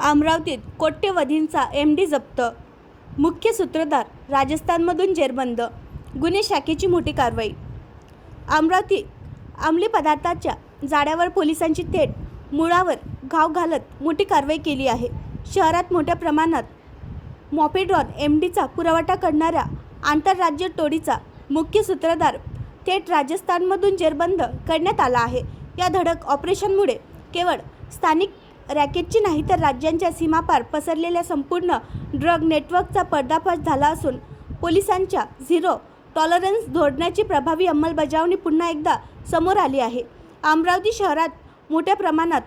अमरावतीत कोट्यवधींचा एमडी जप्त, मुख्य सूत्रधार राजस्थानमधून जेरबंद, गुन्हे शाखेची मोठी कारवाई। अमरावती अंमली पदार्थाच्या जाळ्यावर पोलिसांची थेट मुळावर घाव घालत मोठी कारवाई केली आहे। शहरात मोठ्या प्रमाणात मॉपेडॉन एमडीचा पुरवठा करणाऱ्या आंतरराज्य टोळीचा मुख्य सूत्रधार थेट राजस्थानमधून जेरबंद करण्यात आला आहे। या धडक ऑपरेशनमुळे केवळ स्थानिक रॅकेटची नाही तर राज्यांच्या सीमापार पसरलेल्या संपूर्ण ड्रग नेटवर्कचा पर्दाफाश झाला असून पोलिसांच्या झिरो टॉलरन्स धोरणाची प्रभावी अंमलबजावणी पुन्हा एकदा समोर आली आहे। अमरावती शहरात मोठ्या प्रमाणात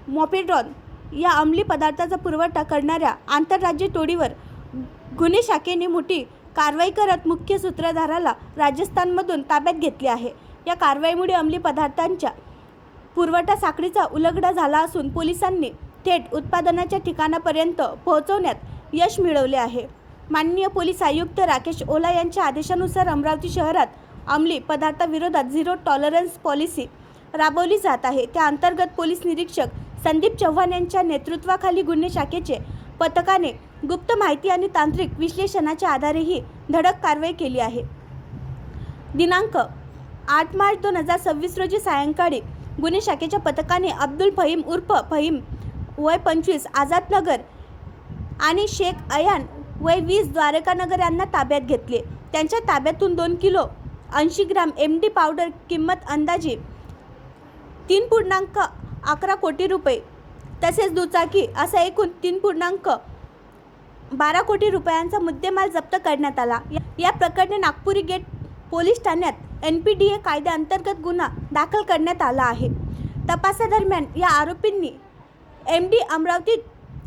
मॉपेडॉन या अंमली पदार्थाचा पुरवठा करणाऱ्या आंतरराज्य टोळीवर गुन्हे शाखेने मोठी कारवाई करत मुख्य सूत्रधाराला राजस्थानमधून ताब्यात घेतले आहे। या कारवाईमुळे अंमली पदार्थांच्या पुरवठा साखळीचा उलगडा झाला असून पोलिसांनी थेट उत्पादनाच्या ठिकाणापर्यंत पोहोचवण्यात यश मिळवले आहे। माननीय पोलीस आयुक्त राकेश ओला यांच्या आदेशानुसार अमरावती शहरात अंमली पदार्थाविरोधात झिरो टॉलरन्स पॉलिसी राबवली जात आहे। त्या अंतर्गत पोलीस निरीक्षक संदीप चव्हाण यांच्या नेतृत्वाखाली गुन्हे शाखेचे पथकाने गुप्त माहिती आणि तांत्रिक विश्लेषणाच्या आधारे ही धडक कारवाई केली आहे। दिनांक 8 मार्च 2026 रोजी सायंकाळी गुन्हे शाखेच्या पथकाने अब्दुल फहीम उर्फ फहीम वय 25 आझादनगर आणि शेख अयान वय 20 द्वारकानगर यांना ताब्यात घेतले। त्यांच्या ताब्यातून 2 किलो 80 ग्राम एमडी पावडर किंमत अंदाजे 3.11 कोटी रुपये तसेच दुचाकी असा एकूण 3.12 कोटी रुपयांचा मुद्देमाल जप्त करण्यात आला। या प्रकरणी नागपुरी गेट पोलीस ठाण्यात NPDA कायद्याअंतर्गत गुन्हा दाखल करण्यात आला आहे। तपासादरम्यान या आरोपींनी एमडी अमरावतीत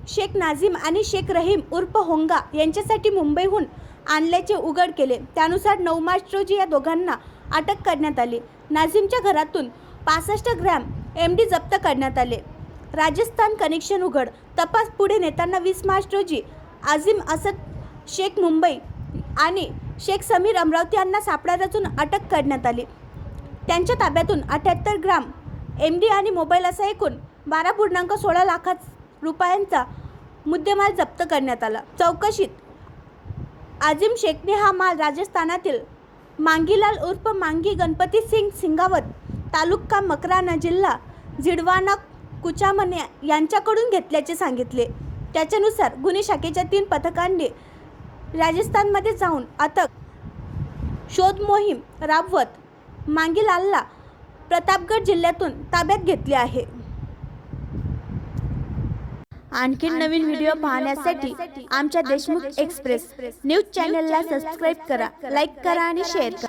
शेख नाझीम आणि शेख रहीम उर्फ होंगा यांच्यासाठी मुंबईहून आणल्याचे उघड केले। त्यानुसार 9 मार्च रोजी या दोघांना अटक करण्यात आली। नाझीमच्या घरातून 65 ग्रॅम एमडी जप्त करण्यात आले। राजस्थान कनेक्शन उघड तपास पुढे नेताना 20 मार्च रोजी आझिम असद शेख मुंबई आणि शेख समीर अमरावती यांना सापळा रचून अटक करण्यात आली। त्यांच्या ताब्यातून 78 ग्राम एमडी आणि मोबाईल असा एकूण 12.16 लाख रुपयांचा मुद्देमाल जप्त करण्यात आला। चौकशीत आझिम शेखने हा माल राजस्थानातील मांगीलाल उर्फ मांगी गणपती सिंग सिंगावत तालुका मकराना जिल्हा झिडवाना कुचामन यांच्याकडून घेतल्याचे सांगितले। त्याच्यानुसार गुन्हे शाखेच्या 3 पथकांनी राजस्थानमध्ये जाऊन अथक शोध मोहीम राबवत मांगीलालला प्रतापगड जिल्ह्यातून ताब्यात घेतले आहे। आणखी नवीन व्हिडिओ पाहण्यासाठी आमच्या देशमुख एक्सप्रेस न्यूज चॅनलला सबस्क्राइब करा, लाईक करा आणि शेअर करा।